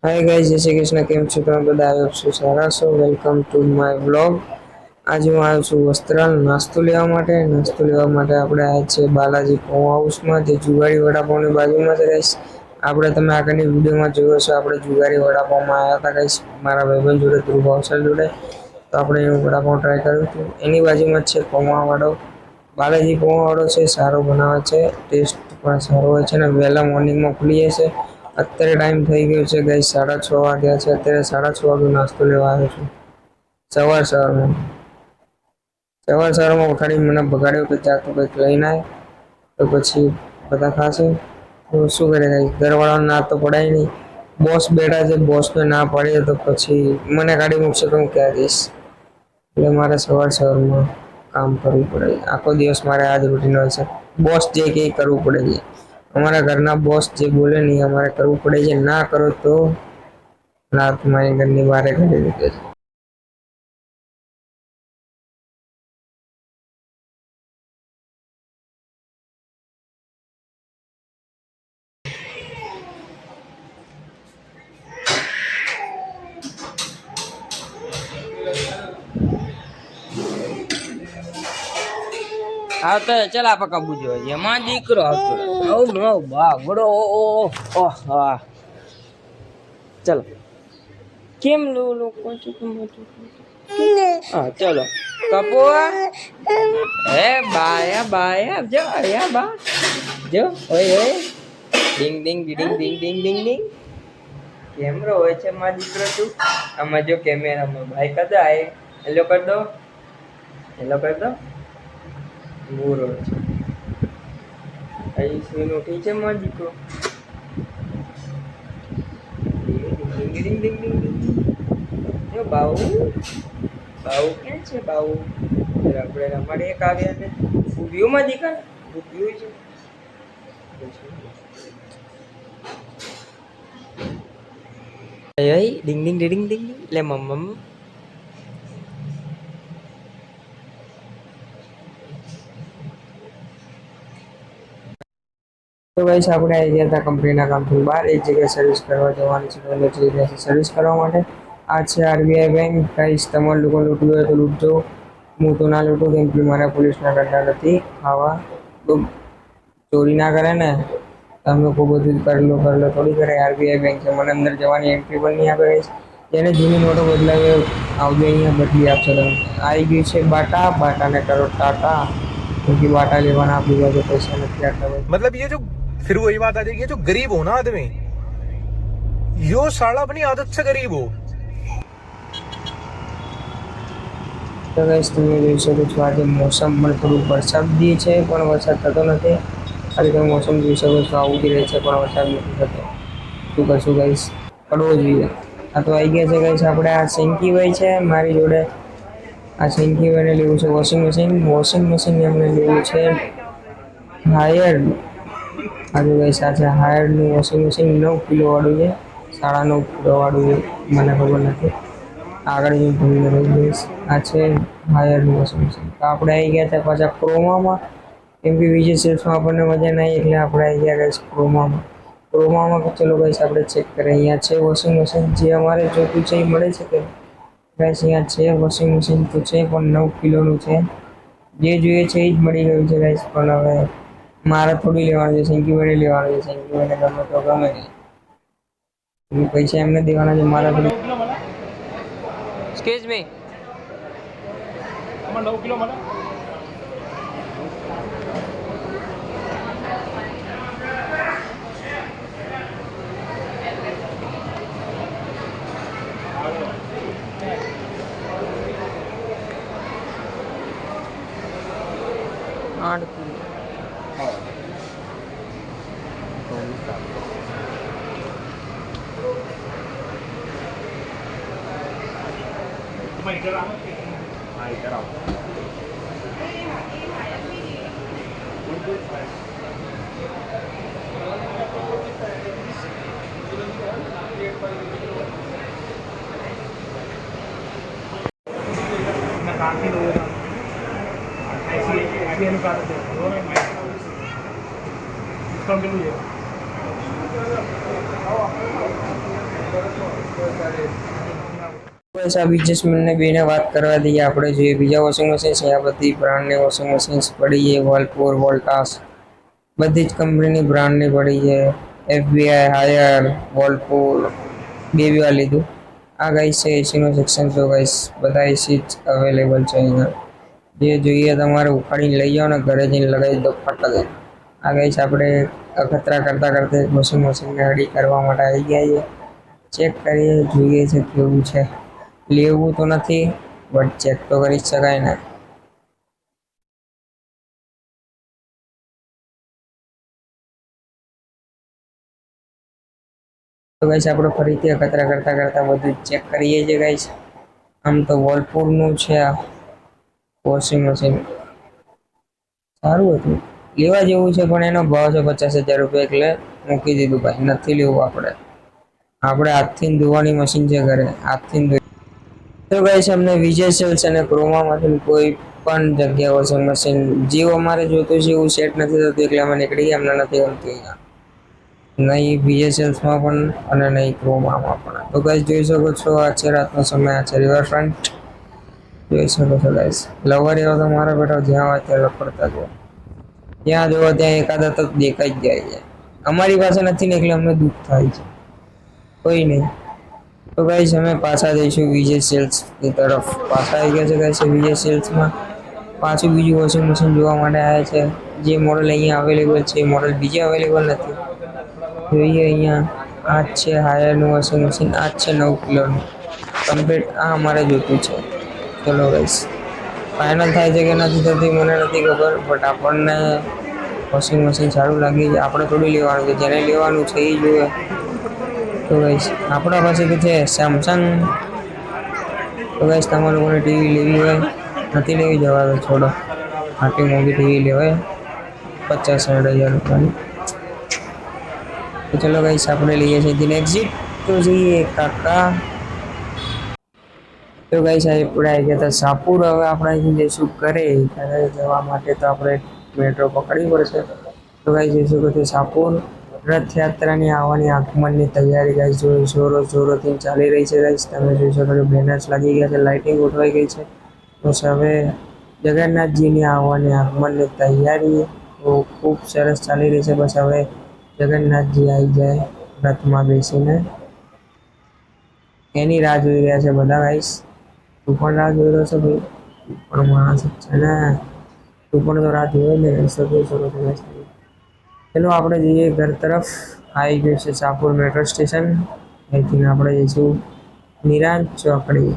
Hi guys, જય શ્રી કૃષ્ણ. કેમ છો તમે બધા? આવ્યો છું સારા છો? Welcome to my blog. આજે હું આવ્યો છું વસ્ત્રાલ નાસ્તો લેવા માટે. નાસ્તો લેવા માટે આપણે આવ્યા છે બાલાજી પૌવા હાઉસમાં, જે જુવારી વડાપાઉંની બાજુમાં છે ગાઈસ. આપણે તમે આગળની વિડીયોમાં જોયો છો, આપણે જુવારી વડાપાઉંમાં આવ્યા હતા ગાઈસ, મારા ભાઈબંધ જોડે, ધ્રુવ ભાવસાર જોડે. તો આપણે એનું વડાપાઉં ટ્રાય કર્યું હતું. એની બાજુમાં જ છે પૌવાવાળો. બાલાજી પૌવાવાળો છે, સારો બનાવે છે, ટેસ્ટ પણ સારો હોય છે ને વહેલા મોર્નિંગમાં ખુલી જાય છે. અત્યારે ટાઈમ થઈ ગયો છે ગાઈસ, 6:30 વાગ્યા છે. અત્યારે 6:30 વાગે નાસ્તો લેવા આવ્યો છું. સવારમાં ઉઠાડી મને બગાડ્યો કે જા તું કંઈક લઈને આય. તો પછી બધા ખાશે તો શું કરે ગાઈસ, ઘરવાળાને ના તો પડાય નહીં. બોસ બેઠા છે, બોસને ના પાડીએ તો પછી મને કાઢી મૂકશે તો હું ક્યાં જઈશ. એટલે મારે સવારમાં કામ કરવું પડે. આખો દિવસ મારે આ જ રૂટીન હોય છે. બોસ જે કહે એ કરવું પડે છે. અમારા ઘરના બોસ જે બોલે ને એ અમારે કરવું પડે છે. ના કરો તો ના તમારી ઘરની બહાર કાઢી મૂકે છે. આવતો ચાલ આપા કાબુ જો એમાં દીકરો આવતો ઓ બા ગોડો ઓ હા ચલો કેમ લોકો હા ચલો કપો હે બાયા બાયા જો આયા બા જો ઓય ઓય ડિંગ ડિંગ ડિંગ ડિંગ ડિંગ ડિંગ ડિંગ કેમેરો હોય છે માં દીકરો તું આમાં જો કેમેરામાં ભાઈ કદા આય હેલો કર દો બુરો છે આઈ સીનો ઠીક છે માં દીકરો ડિંગ ડિંગ ડિંગ ડિંગ જો બાઉ બાઉ ક્યાં છે બાઉ આપણે રમાડે એક આવ્યા ને ઉભ્યું દીકરા ઉભ્યું છે Ấy, đinh đinh đinh đinh đinh lên mầm તો ગાઈસ આપણે આવી ગયા હતા કંપનીના કામથી બહાર એક જગ્યાએ સર્વિસ કરવા જવાની છે. પહેલે જગ્યાએ સર્વિસ કરવા માટે આ છે આરબીઆઈ બેંક. ગાઈસ તમારે લોકો લૂંટવું હોય તો લૂંટજો, હું તો ના લૂંટું કેમ કે મારા પોલીસના ગંડા નથી ખાવા. તો ચોરી ના કરે ને તમે કોઈ બધું કરી લો થોડી કરે. આરબીઆઈ બેંક છે, મને અંદર જવાની એન્ટ્રી પણ નહીં આપે ગાઈસ. જેને જૂની નોટો બદલાવી આવજો, અહીંયા બદલી આપશો તમે. આવી ગયું છે બાટાને કરો ટાટા, क्योंकि बाटा लेवाना आपकी वजह पैसा नहीं आता है. मतलब ये जो फिर वही बात आ जाएगी, जो गरीब हो ना आदमी, यो साला अपनी आदत से गरीब हो. તો ગાઈસ તમે જોઈ શકો છો, આજે મોસમ પણ થોડું વરસાદ બી છે પણ વરસાદ થતો નથી. આજે તમે મોસમ જોઈ શકો છો, આવું બી રહે છે પણ વરસાદ નથી થતો. શું કરશું ગાઈસ, પડવો જોઈએ. આ તો આવી ગયા છે ગાઈસ, આપણે આ સિંકીભાઈ છે મારી જોડે. આ સિંકીભાઈને લેવું છે વોશિંગ મશીન એમને લેવું છે હાયર્ડ. આજે ગાઈસ આ છે હાયર્ડનું વોશિંગ મશીન, 9 કિલો વાળું છે, 9.5 કિલો વાળું છે, મને ખબર નથી. આગળ જઈને તમને રહી જઈશ. આ છે હાયરનું વોશિંગ મશીન. તો આપણે આવી ગયા હતા પાછા ક્રોમામાં, કેમ કે વિજય સેલ્સમાં આપણને મજા નહીં, એટલે આપણે આવી ગયા ગાઈસ ક્રોમામાં. ચલો ગાઈસ આપણે ચેક કરીએ. અહીંયા છે વોશિંગ મશીન, જે અમારે જોતું છે એ મળે છે કે ગાઈસ? અહીંયા છે વોશિંગ મશીન તો છે પણ 9 કિલોનું છે. જે જોઈએ છે એ જ મળી ગયું છે ગાઈસ. પણ હવે મારે થોડી લેવાનું છે, સિંકીભાઈને લેવાનું છે. સિંકીભાઈને ગમે તો ગમે નહીં, પૈસા એમને દેવાના છે, મારા થોડી. Excuse me. આમાં 9 કિલો મળે. આઠ કિલો. इधर आओ, हाँ इधर आओ. काफी लोग ऐसी अनुसार डिस्काउंट के लिए બસ આ બિઝનેસમેનને બેને વાત કરવા દઈએ. આપણે જોઈએ બીજા વોશિંગ મશીન છે. આ બધી બ્રાન્ડની વોશિંગ મશીન્સ પડી છે. વર્લપૂલ, વોલ્ટાસ, બધી જ કંપનીની બ્રાન્ડની પડી છે. એફબીઆઈ, હાયર, વર્લપૂલ બેબીવા લીધું. આ ગાઈસ છે એસીનું સેક્શન. તો ગાઈસ બધા એસી જ અવેલેબલ છે અહીંયા. જે જોઈએ તમારે ઉખાડીને લઈ જાઓ ને ઘરે જઈને લગાવી દો ફટાક. આ ગાઈસ આપણે અખતરા કરતા કરતા વોશિંગ મશીનને રેડી કરવા માટે આવી ગયા છે. ચેક કરીએ, જોઈએ છે કેવું છે. લેવું તો નથી બટ ચેક તો કરી જ શકાય ને. તો ગાઈસ આપણે ફરીથી અખતરા કરતા કરતા બધું ચેક કરીએ છીએ ગાઈસ. આમ તો વર્લપૂલનું છે આ વોશિંગ મશીન. સારું હતું, લેવા જેવું છે, પણ એનો ભાવ છે 50,000 રૂપિયા. એટલે મૂકી દીધું ભાઈ, નથી લેવું. આપણે હાથથી ધોવાની મશીન છે ઘરે, હાથથી. તો ગાઈસ અમને વિજય સેલ્સ અને ક્રોમામાંથી કોઈ પણ જગ્યા વોશિંગ મશીન જેવું અમારે જોતું છે એવું સેટ નથી થતું, એટલે અમે નીકળી ગયા. અમને નથી ગમતું અહીંયા, નહીં વિજય સેલ્સમાં પણ અને નહીં ક્રોમામાં પણ. તો ગાઈસ જોઈ શકો છો, આ છે રાતનો સમય, આ છે રિવરફ્રન્ટ. જોઈ શકો છો ગાઈસ. લવર એવા તો મારા બેટા જ્યાં હોય ત્યાં લપડતા જ હોય. જ્યાં જોવો ત્યાં એકાદા તો દેખાઈ જ જાય છે. અમારી પાસે નથી ને એટલે અમને દુઃખ થાય છે. કોઈ નહીં. તો ગાઈસ અમે પાછા જઈશું વિજય સેલ્સની તરફ. પાછા આવી ગયા છે ગાઈસ વિજય સેલ્સમાં. પાછું બીજું વોશિંગ મશીન જોવા માટે આવ્યા છે. જે મોડલ અહીંયા અવેલેબલ છે એ મોડલ બીજે અવેલેબલ નથી. જોઈએ અહીંયા આ જ છે હાયરનું વોશિંગ મશીન. આ જ છે 9 કિલોનું કમ્પ્લીટ. આ અમારે જોતું છે. ચલો ગાઈસ, ફાઇનલ થાય છે કે નથી થતી મને નથી ખબર, બટ આપણને વોશિંગ મશીન સારું લાગી છે. આપણે થોડી લેવાનું છે, જેને લેવાનું છે એ જોઈએ. તો ગાઈસ આપણા પાસે તો છે સેમસંગ. તો ગાઈસ તમારા લોકોને ટીવી લેવી હોય, નથી લેવી, જવા દો, છોડો. આટલી મોંઘી ટીવી લેવાય 50-60 હજાર રૂપિયાની. તો ચલો ગાઈસ આપણે લઈએ છીએ દિન એક્ઝિટ. તો જઈએ કાકા. તો ગાઈસ આપણે આવી ગયા હતા સાપુર. હવે આપણે અહીંથી જઈશું ઘરે જવા માટે. તો આપણે મેટ્રો પકડવી પડશે. તો ગાઈસ જઈ શકો છો સાપુર. રથયાત્રાની આવવાની આગમનની તૈયારી ગાઈસ જોરોથી ચાલી રહી છે ગાઈસ. તમે જોઈ શકો છો બેનર્સ લાગી ગયા છે, લાઇટિંગ ગોઠવાઈ ગઈ છે. બસ હવે જગન્નાથજીની આવવાની આગમનની તૈયારી ખૂબ સરસ ચાલી રહી છે. બસ હવે જગન્નાથજી આવી જાય રથમાં બેસીને, એની રાહ જોઈ રહ્યા છે બધા ગાઈસ. તું પણ રાહ જોઈ રહ્યો છે ભાઈ? તું પણ માણસ છે ને, તું પણ તો રાહ જોઈ ને. જોઈ શકો છો ગાઈસ. ચલો આપણે જઈએ ઘર તરફ. આવી ગયું છે સાપુર મેટ્રો સ્ટેશન. અહીંથી આપણે જઈશું નિરાંત ચોકડી.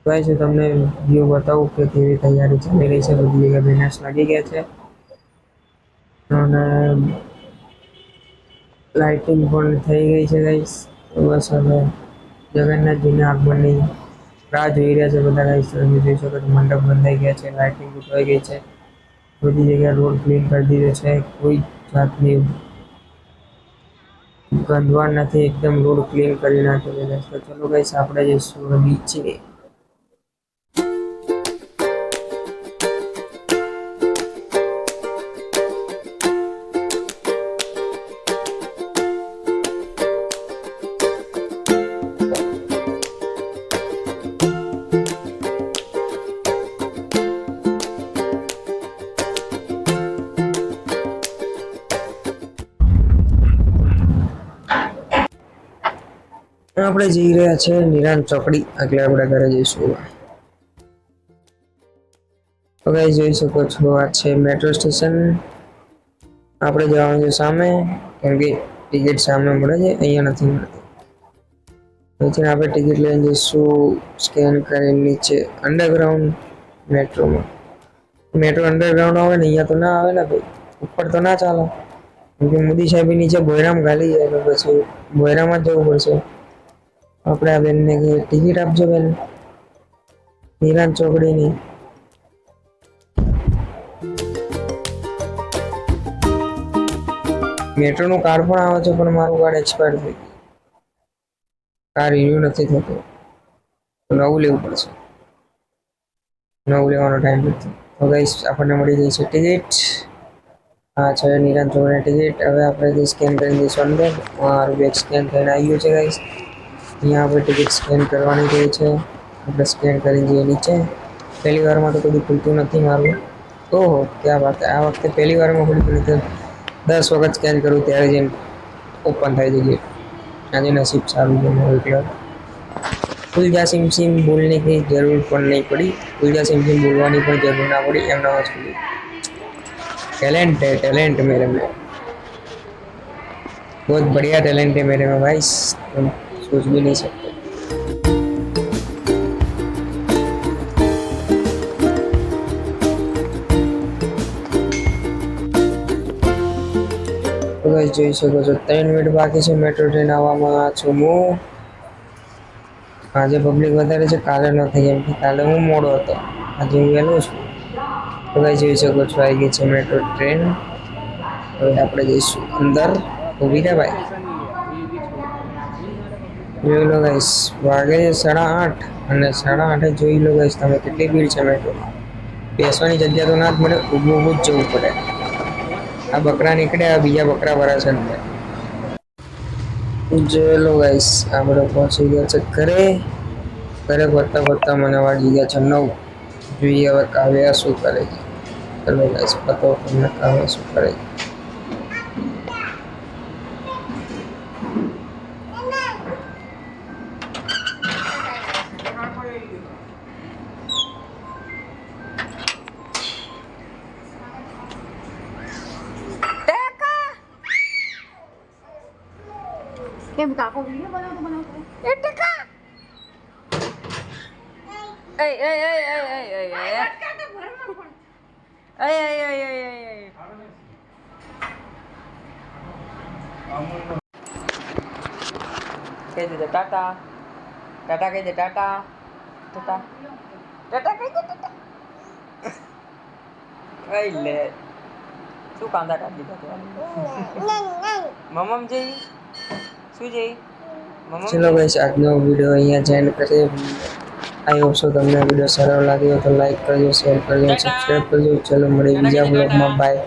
ગાઈસ હું તમને વ્યૂ બતાવું કે કેવી તૈયારી ચાલી રહી છે. બધી જગ્યાએ બેનર્સ લાગી ગયા છે અને લાઇટિંગ પણ થઈ ગઈ છે ગાઈસ. બસ હવે જગન્નાથજીના આગમનની રાહ જોઈ રહ્યા છે બધા ગાઈસ. તમે જોઈ શકો છો મંડપ બંધાઈ ગયા છે, લાઇટિંગ ગોઠવાઈ ગઈ છે, બધી જગ્યાએ રોડ ક્લીન કરી દીધો છે. કોઈ જાતની ગંદવાડ નથી, એકદમ રોડ ક્લીન કરી નાખ્યો છે. તો ચલો ગાઈસ આપણે જઈશું બીચે. આપણે જઈ રહ્યા છે નિરાંત ચોકડી. એટલે આપણે ઘરે જઈશું. તો ગાઈસ જોઈ શકો છો આ છે મેટ્રો સ્ટેશન. આપણે જવાનું છે સામે, કેમ કે ટિકિટ સામે મળે છે, અહીંયા નથી મળતી. અહીંથી આપણે ટિકિટ લઈને જઈશું સ્કેન કરીને નીચે અંડરગ્રાઉન્ડ મેટ્રોમાં. મેટ્રો અંડરગ્રાઉન્ડ આવે ને, અહીંયા તો ના આવે ને ભાઈ, ઉપર તો ના ચાલે. કેમ કે મોદી સાહેબ નીચે ભોયરામ ગાલી જાય તો પછી ભોયરામાં જ જવું પડશે. આપણે આ બેનને ટિકિટ આપજો બેન, નિરાંત ચોકડીની. મેટ્રોનું કાર્ડ પણ આવે છે, પણ મારું કાર્ડ એક્સપાયર થઈ ગયું. કાર રિન્યુ નથી થતું, નવું લેવું પડશે. નવું લેવાનો ટાઈમ નથી. તો ગાઈસ આપણને મળી ગઈ છે ટિકિટ. આ છે નિરાંત ચોકની ટિકિટ. હવે આપણે સ્કેન કરી દઈશું અંદર. મારું બેગ સ્કેન થઈને આવી ગયું છે ગાઈસ. અહીંયા આપણે ટિકિટ સ્કેન કરવાની રહી છે. આપણે સ્કેન કરી જઈએ નીચે. પહેલી વારમાં તો કદી ખુલતું નથી મારું. ઓહો ક્યાં વાત છે, આ વખતે પહેલી વારમાં ખુલતું નથી. 10 વખત સ્કેન કરું ત્યારે જઈને ઓપન થાય છે ગેટ. આજે નસીબ સારું છે મારું એટલે खुल जा सिम सिम बोलने की जरूर પણ नहीं पड़ी. खुल जा सिम सिम बोलवानी પણ જરૂર ના પડી. એમ ના खुली. टैलेंट है, टैलेंट मेरे में बहुत बढ़िया टैलेंट है मेरे में भाई, तुम सोच भी नहीं सकते. તો ગાઈસ જોઈ શકો છો 3 મિનિટ બાકી છે મેટ્રો ટ્રેન આવવામાં છું હું. આજે પબ્લિક વધારે છે, કાલે ન થઈ એમ કે કાલે હું મોડો હતો, આજે હું વહેલો છું. તો ગાઈસ જોઈ શકો છો આવી ગઈ છે મેટ્રો ટ્રેન. હવે આપણે જઈશું અંદર. ઊભી રહ્યા ભાઈ. જોઈ લો ગાઈસ વાગે છે 8:30 અને 8:30 જોઈ લો ગાઈસ તમે કેટલી ભીડ છે મેટ્રોમાં. બેસવાની જગ્યા તો ના જ મળે, ઊભું જ જવું પડે. આ બકરા નીકળે, આ બીજા બકરા ભરાશે અંદર. જોઈ લો ગાઈસ આપણે પહોંચી ગયા છે ઘરે. ઘરે ફરતા મને વાગી ગયા છે 9. જોઈએ હવે કાવ્યા શું કરે છે. ચલો ગાઈસ પતો તમને કાવ્યા શું કરે છે. કેમ કાકો વિડિયો બનાવતો એ ટકા એ એ એ એ એ એ એ કહી દે ટાટા ટાટા કહી દે ટાટા ટાટા ટાટા કહી દે ટાટા કઈ લે શું કાંદા કાઢી દીધા મમ્મ જઈ શું જઈ ચલો ગાઈસ આજનો વિડીયો અહીંયા જેન્ડ કરીએ. આઈ હોપ સો તમને વિડીયો સારો લાગ્યો તો લાઈક કરજો, શેર કરજો, સબસ્ક્રાઇબ કરજો. ચલો મળીએ બીજા બ્લોગમાં. બાય.